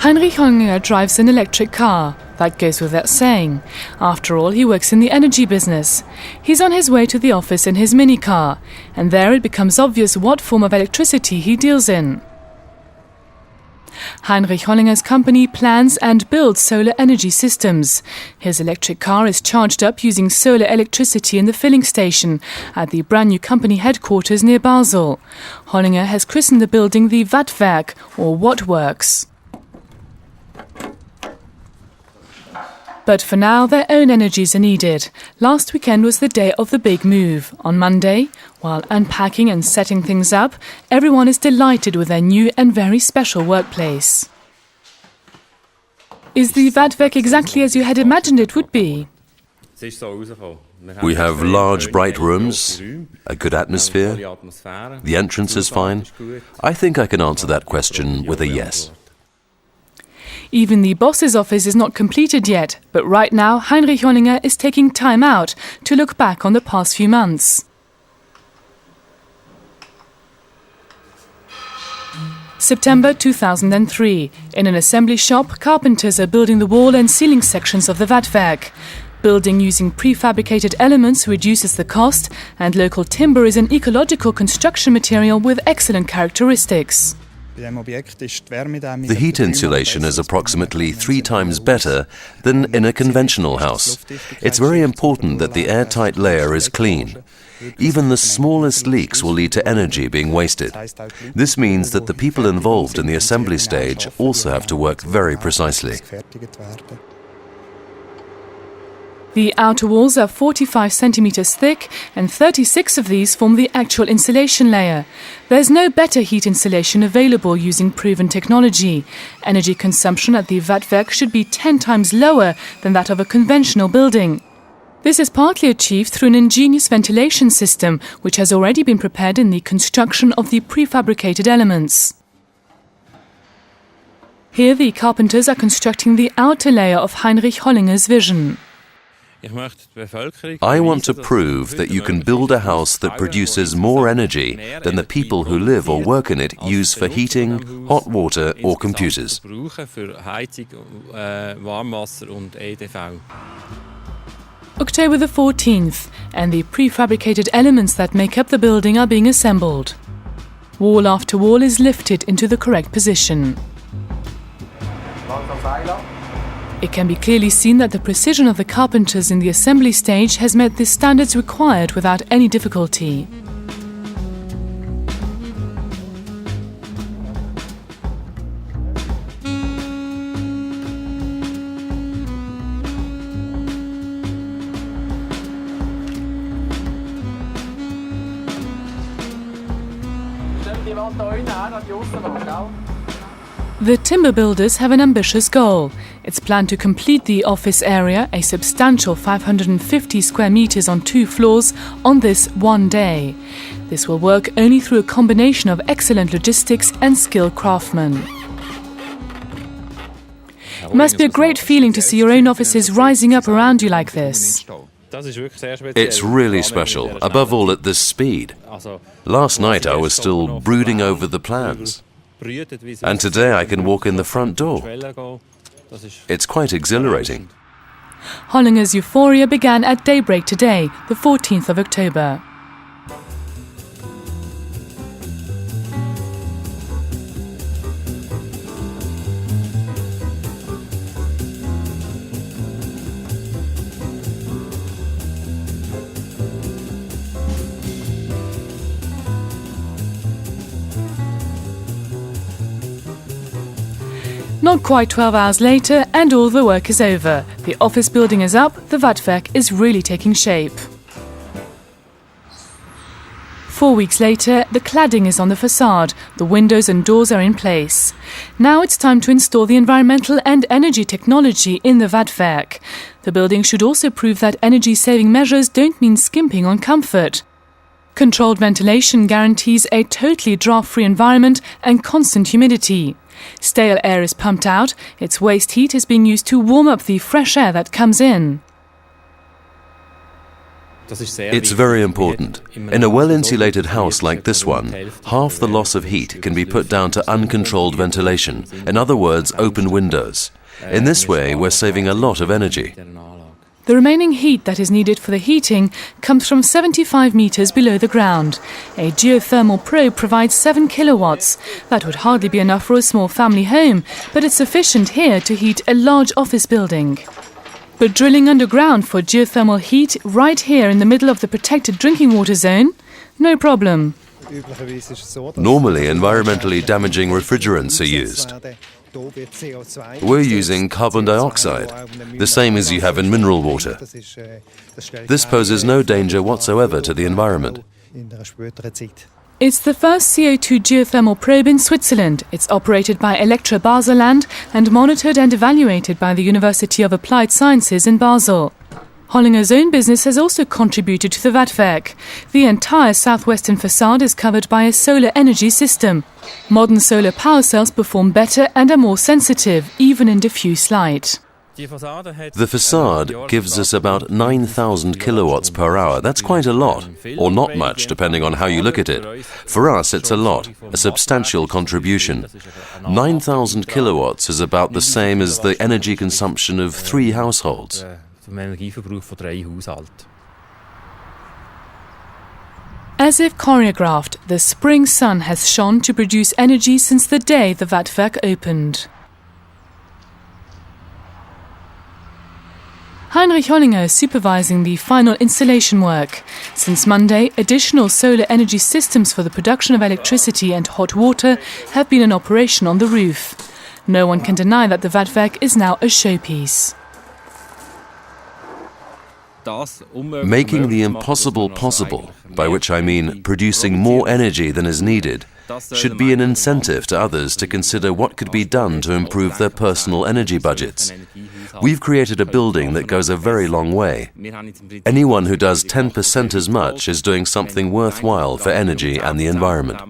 Heinrich Hollinger drives an electric car. That goes without saying. After all, he works in the energy business. He's on his way to the office in his mini-car, and there it becomes obvious what form of electricity he deals in. Heinrich Hollinger's company plans and builds solar energy systems. His electric car is charged up using solar electricity in the filling station at the brand new company headquarters near Basel. Hollinger has christened the building the wattwerk, or wattworks. But for now, their own energies are needed. Last weekend was the day of the big move. On Monday, while unpacking and setting things up, everyone is delighted with their new and very special workplace. Is the wattwerk exactly as you had imagined it would be? We have large, bright rooms, a good atmosphere. The entrance is fine. I think I can answer that question with a yes. Even the boss's office is not completed yet, but right now Heinrich Hollinger is taking time out to look back on the past few months. September 2003. In an assembly shop, carpenters are building the wall and ceiling sections of the wattwerk. Building using prefabricated elements reduces the cost, and local timber is an ecological construction material with excellent characteristics. The heat insulation is approximately 3 times better than in a conventional house. It's very important that the airtight layer is clean. Even the smallest leaks will lead to energy being wasted. This means that the people involved in the assembly stage also have to work very precisely. The outer walls are 45 centimeters thick, and 36 of these form the actual insulation layer. There's no better heat insulation available using proven technology. Energy consumption at the wattwerk should be 10 times lower than that of a conventional building. This is partly achieved through an ingenious ventilation system, which has already been prepared in the construction of the prefabricated elements. Here the carpenters are constructing the outer layer of Heinrich Hollinger's vision. I want to prove that you can build a house that produces more energy than the people who live or work in it use for heating, hot water or computers. October the 14th, and the prefabricated elements that make up the building are being assembled. Wall after wall is lifted into the correct position. It can be clearly seen that the precision of the carpenters in the assembly stage has met the standards required without any difficulty. The timber builders have an ambitious goal. It's planned to complete the office area, a substantial 550 square meters on 2 floors, on this one day. This will work only through a combination of excellent logistics and skilled craftsmen. It must be a great feeling to see your own offices rising up around you like this. It's really special, above all at this speed. Last night I was still brooding over the plans. And today I can walk in the front door. It's quite exhilarating. Hollinger's euphoria began at daybreak today, the 14th of October. Not quite 12 hours later, and all the work is over. The office building is up, the wattwerk is really taking shape. 4 weeks later, the cladding is on the facade, the windows and doors are in place. Now it's time to install the environmental and energy technology in the wattwerk. The building should also prove that energy-saving measures don't mean skimping on comfort. Controlled ventilation guarantees a totally draft-free environment and constant humidity. Stale air is pumped out, its waste heat is being used to warm up the fresh air that comes in. It's very important. In a well-insulated house like this one, half the loss of heat can be put down to uncontrolled ventilation, in other words, open windows. In this way, we're saving a lot of energy. The remaining heat that is needed for the heating comes from 75 meters below the ground. A geothermal probe provides 7 kilowatts. That would hardly be enough for a small family home, but it's sufficient here to heat a large office building. But drilling underground for geothermal heat right here in the middle of the protected drinking water zone? No problem. Normally, environmentally damaging refrigerants are used. We're using carbon dioxide, the same as you have in mineral water. This poses no danger whatsoever to the environment. It's the first CO2 geothermal probe in Switzerland. It's operated by Electra Baselland and monitored and evaluated by the University of Applied Sciences in Basel. Hollinger's own business has also contributed to the wattwerk. The entire southwestern facade is covered by a solar energy system. Modern solar power cells perform better and are more sensitive, even in diffuse light. The facade gives us about 9,000 kilowatts per hour. That's quite a lot, or not much, depending on how you look at it. For us, it's a lot, a substantial contribution. 9,000 kilowatts is about the same as the energy consumption of 3 households. As if choreographed, the spring sun has shone to produce energy since the day the wattwerk opened. Heinrich Hollinger is supervising the final installation work. Since Monday, additional solar energy systems for the production of electricity and hot water have been in operation on the roof. No one can deny that the wattwerk is now a showpiece. Making the impossible possible, by which I mean producing more energy than is needed, should be an incentive to others to consider what could be done to improve their personal energy budgets. We've created a building that goes a very long way. Anyone who does 10% as much is doing something worthwhile for energy and the environment.